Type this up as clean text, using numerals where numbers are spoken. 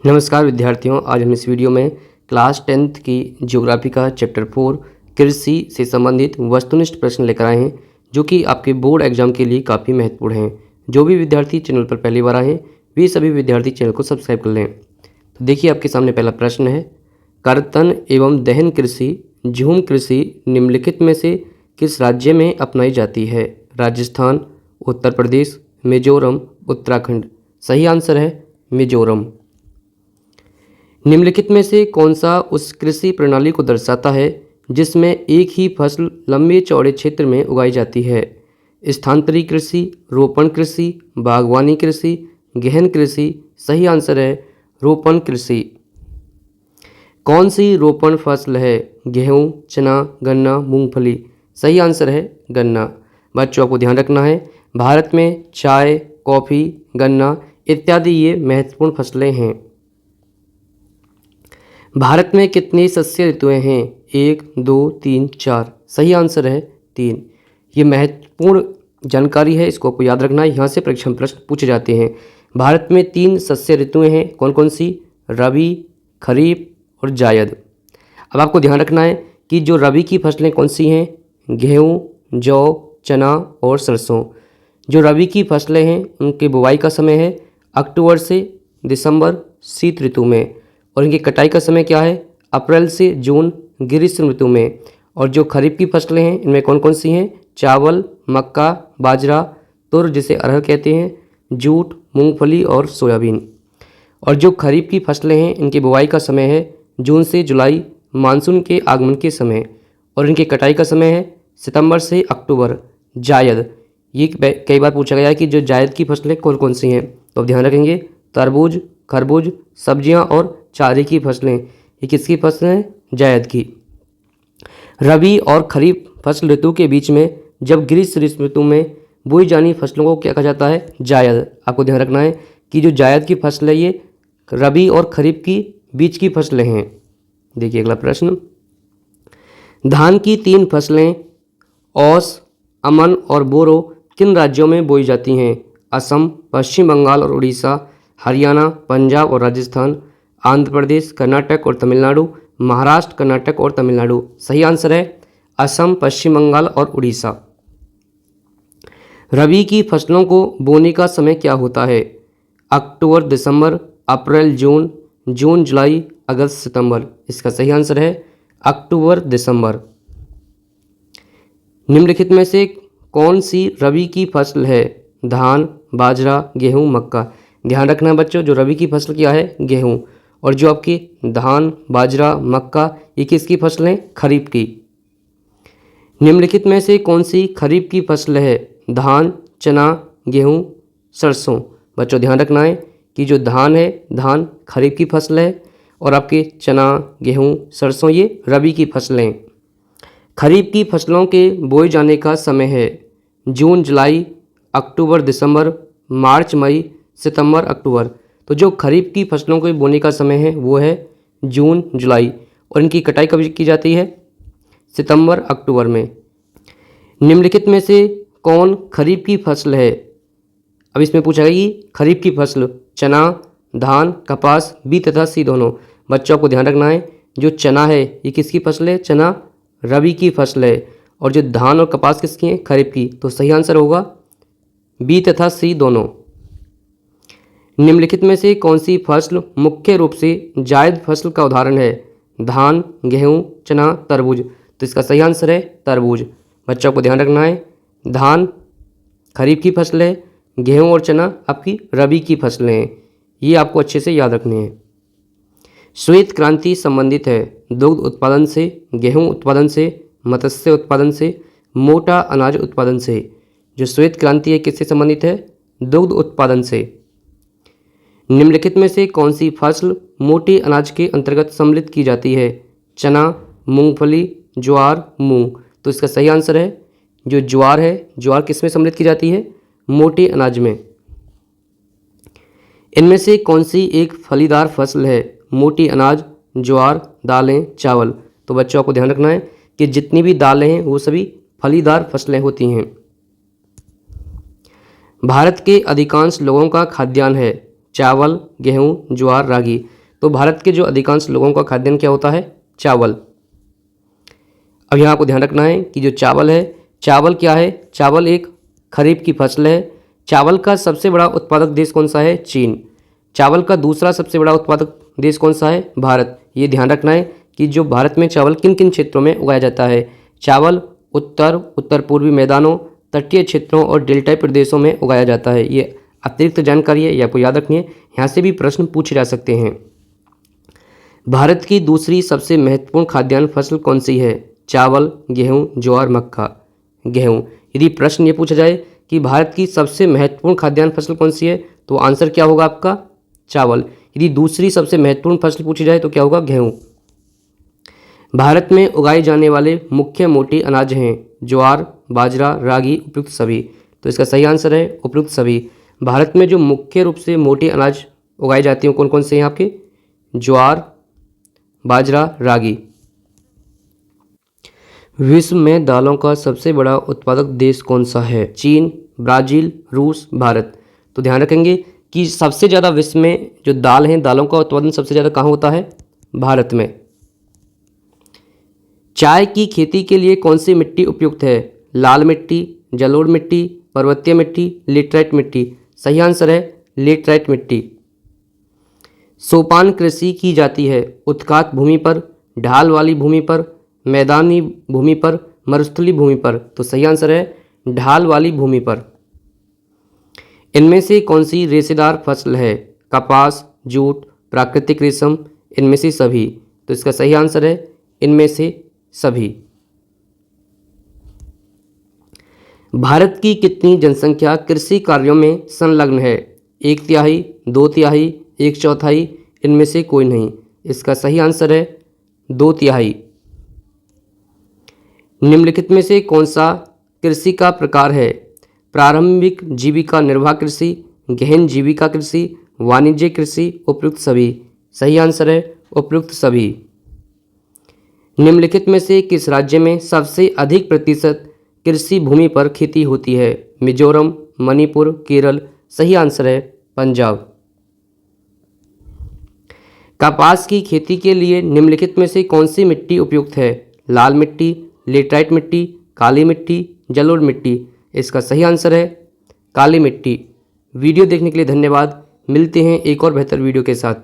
नमस्कार विद्यार्थियों, आज हम इस वीडियो में क्लास 10th की ज्योग्राफी का चैप्टर 4 कृषि से संबंधित वस्तुनिष्ठ प्रश्न लेकर आए हैं जो कि आपके बोर्ड एग्जाम के लिए काफ़ी महत्वपूर्ण हैं। जो भी विद्यार्थी चैनल पर पहली बार आए हैं वे सभी विद्यार्थी चैनल को सब्सक्राइब कर लें। तो देखिए आपके सामने पहला प्रश्न है, कर्तन एवं दहन कृषि झूम कृषि निम्नलिखित में से किस राज्य में अपनाई जाती है? राजस्थान, उत्तर प्रदेश, मिजोरम, उत्तराखंड। सही आंसर है मिजोरम। निम्नलिखित में से कौन सा उस कृषि प्रणाली को दर्शाता है जिसमें एक ही फसल लंबे चौड़े क्षेत्र में उगाई जाती है? स्थानांतरी कृषि, रोपण कृषि, बागवानी कृषि, गहन कृषि। सही आंसर है रोपण कृषि। कौन सी रोपण फसल है? गेहूं, चना, गन्ना, मूंगफली। सही आंसर है गन्ना। बच्चों आपको ध्यान रखना है, भारत में चाय, कॉफ़ी, गन्ना इत्यादि ये महत्वपूर्ण फसलें हैं। भारत में कितनी शस्य ऋतुएं हैं? 1, 2, 3, 4। सही आंसर है 3। ये महत्वपूर्ण जानकारी है, इसको आपको याद रखना है, यहाँ से परीक्षा में प्रश्न पूछे जाते हैं। भारत में 3 शस्य ऋतुएं हैं, कौन कौन सी? रबी, खरीफ और जायद। अब आपको ध्यान रखना है कि जो रबी की फसलें कौन सी हैं? गेहूँ, जौ, चना और सरसों। जो रबी की फसलें हैं उनके बुवाई का समय है अक्टूबर से दिसंबर शीत ऋतु में, और इनकी कटाई का समय क्या है? अप्रैल से जून ग्रीष्म ऋतु में। और जो खरीफ की फसलें हैं इनमें कौन कौन सी हैं? चावल, मक्का, बाजरा, तुर जिसे अरहर कहते हैं, जूट, मूंगफली और सोयाबीन। और जो खरीफ की फसलें हैं इनकी बुवाई का समय है जून से जुलाई मानसून के आगमन के समय, और इनकी कटाई का समय है सितंबर से अक्टूबर। जायद, ये कई बार पूछा गया है कि जो जायद की फसलें कौन कौन सी हैं, तो आप ध्यान रखेंगे तरबूज, खरबूज, सब्जियां और चारे की फसलें। ये किसकी फसलें हैं? जायद की। रबी और खरीफ फसल ऋतु के बीच में जब ग्रीष्म ऋतु में बोई जानी फसलों को क्या कहा जाता है? जायद। आपको ध्यान रखना है कि जो जायद की फसल है ये रबी और खरीफ की बीच की फसलें हैं। देखिए अगला प्रश्न, धान की 3 फसलें औस, अमन और बोरो किन राज्यों में बोई जाती हैं? असम, पश्चिम बंगाल और उड़ीसा, हरियाणा, पंजाब और राजस्थान, आंध्र प्रदेश, कर्नाटक और तमिलनाडु, महाराष्ट्र, कर्नाटक और तमिलनाडु। सही आंसर है असम, पश्चिम बंगाल और उड़ीसा। रबी की फसलों को बोने का समय क्या होता है? अक्टूबर दिसंबर, अप्रैल जून, जून जुलाई, अगस्त सितंबर। इसका सही आंसर है अक्टूबर दिसंबर। निम्नलिखित में से कौन सी रबी की फसल है? धान, बाजरा, गेहूं, मक्का। ध्यान रखना बच्चों, जो रबी की फसल क्या है? गेहूं। और जो आपकी धान, बाजरा, मक्का ये किसकी फसल है? खरीफ की। निम्नलिखित में से कौन सी खरीफ की फसल है? धान, चना, गेहूं, सरसों। बच्चों ध्यान रखना है कि जो धान है, धान खरीफ की फसल है, और आपके चना, गेहूं, सरसों ये रबी की फसलें। खरीफ की फसलों के बोए जाने का समय है जून जुलाई, अक्टूबर दिसंबर, मार्च मई, सितंबर अक्टूबर। तो जो खरीफ की फसलों के बोने का समय है वो है जून जुलाई, और इनकी कटाई कब की जाती है? सितंबर अक्टूबर में। निम्नलिखित में से कौन खरीफ की फसल है? अब इसमें पूछा गया कि खरीफ की फसल चना, धान, कपास, बी तथा सी दोनों। बच्चों को ध्यान रखना है जो चना है ये किसकी फसल है? चना रबी की फसल है, और जो धान और कपास किसकी है? खरीफ की। तो सही आंसर होगा बी तथा सी दोनों। निम्नलिखित में से कौन सी फसल मुख्य रूप से जायद फसल का उदाहरण है? धान, गेहूं, चना, तरबूज। तो इसका सही आंसर है तरबूज। बच्चों को ध्यान रखना है धान खरीफ की फसल है, गेहूं और चना आपकी रबी की फसलें हैं। ये आपको अच्छे से याद रखने हैं। श्वेत क्रांति संबंधित है दुग्ध उत्पादन से, गेहूं उत्पादन से, मत्स्य उत्पादन से, मोटा अनाज उत्पादन से। जो श्वेत क्रांति है किससे संबंधित है? दुग्ध उत्पादन से। निम्नलिखित में से कौन सी फसल मोटे अनाज के अंतर्गत सम्मिलित की जाती है? चना, मूंगफली, ज्वार, मूंग। तो इसका सही आंसर है जो ज्वार है, ज्वार किस में सम्मिलित की जाती है? मोटे अनाज में। इनमें से कौन सी एक फलीदार फसल है? मोटी अनाज, ज्वार, दालें, चावल। तो बच्चों आपको ध्यान रखना है कि जितनी भी दालें हैं वो सभी फलीदार फसलें होती हैं। भारत के अधिकांश लोगों का खाद्यान्न है चावल, गेहूं, ज्वार, रागी। तो भारत के जो अधिकांश लोगों का खाद्यान्न क्या होता है? चावल। अब यहाँ आपको ध्यान रखना है कि जो चावल है, चावल क्या है? चावल एक खरीफ की फसल है। चावल का सबसे बड़ा उत्पादक देश कौन सा है? चीन। चावल का दूसरा सबसे बड़ा उत्पादक देश कौन सा है? भारत। ये ध्यान रखना है कि जो भारत में चावल किन किन क्षेत्रों में उगाया जाता है। चावल उत्तर पूर्वी मैदानों, तटीय क्षेत्रों और डेल्टाई प्रदेशों में उगाया जाता है। ये अतिरिक्त जानकारी है, ये आपको याद रखनी है, यहाँ से भी प्रश्न पूछे जा सकते हैं। भारत की दूसरी सबसे महत्वपूर्ण खाद्यान्न फसल कौन सी है? चावल, गेहूँ, ज्वार, मक्का। गेहूँ। यदि प्रश्न ये पूछा जाए कि भारत की सबसे महत्वपूर्ण खाद्यान्न फसल कौन सी है, तो आंसर क्या होगा आपका? चावल। यदि दूसरी सबसे महत्वपूर्ण फसल पूछी जाए तो क्या होगा? गेहूँ। भारत में उगाए जाने वाले मुख्य मोटे अनाज हैं ज्वार, बाजरा, रागी, उपयुक्त सभी। तो इसका सही आंसर है उपयुक्त सभी। भारत में जो मुख्य रूप से मोटे अनाज उगाए जाते हैं कौन कौन से हैं आपके? ज्वार, बाजरा, रागी। विश्व में दालों का सबसे बड़ा उत्पादक देश कौन सा है? चीन, ब्राज़ील, रूस, भारत। तो ध्यान रखेंगे कि सबसे ज़्यादा विश्व में जो दाल हैं, दालों का उत्पादन सबसे ज़्यादा कहाँ होता है? भारत में। चाय की खेती के लिए कौन सी मिट्टी उपयुक्त है? लाल मिट्टी, जलोढ़ मिट्टी, पर्वतीय मिट्टी, लेटराइट मिट्टी। सही आंसर है लेटराइट मिट्टी। सोपान कृषि की जाती है उत्कात भूमि पर, ढाल वाली भूमि पर, मैदानी भूमि पर, मरुस्थलीय भूमि पर। तो सही आंसर है ढाल वाली भूमि पर। इनमें से कौन सी रेशेदार फसल है? कपास, जूट, प्राकृतिक रेशम, इनमें से सभी। तो इसका सही आंसर है इनमें से सभी। भारत की कितनी जनसंख्या कृषि कार्यों में संलग्न है? 1/3, 2/3, 1/4, इनमें से कोई नहीं। इसका सही आंसर है 2/3। निम्नलिखित में से कौन सा कृषि का प्रकार है? प्रारंभिक जीविका निर्वाह कृषि, गहन जीविका कृषि, वाणिज्य कृषि, उपयुक्त सभी। सही आंसर है उपयुक्त सभी। निम्नलिखित में से किस राज्य में सबसे अधिक प्रतिशत कृषि भूमि पर खेती होती है? मिजोरम, मणिपुर, केरल। सही आंसर है पंजाब। कपास की खेती के लिए निम्नलिखित में से कौन सी मिट्टी उपयुक्त है? लाल मिट्टी, लेटराइट मिट्टी, काली मिट्टी, जलोढ़ मिट्टी। इसका सही आंसर है काली मिट्टी। वीडियो देखने के लिए धन्यवाद। मिलते हैं एक और बेहतर वीडियो के साथ।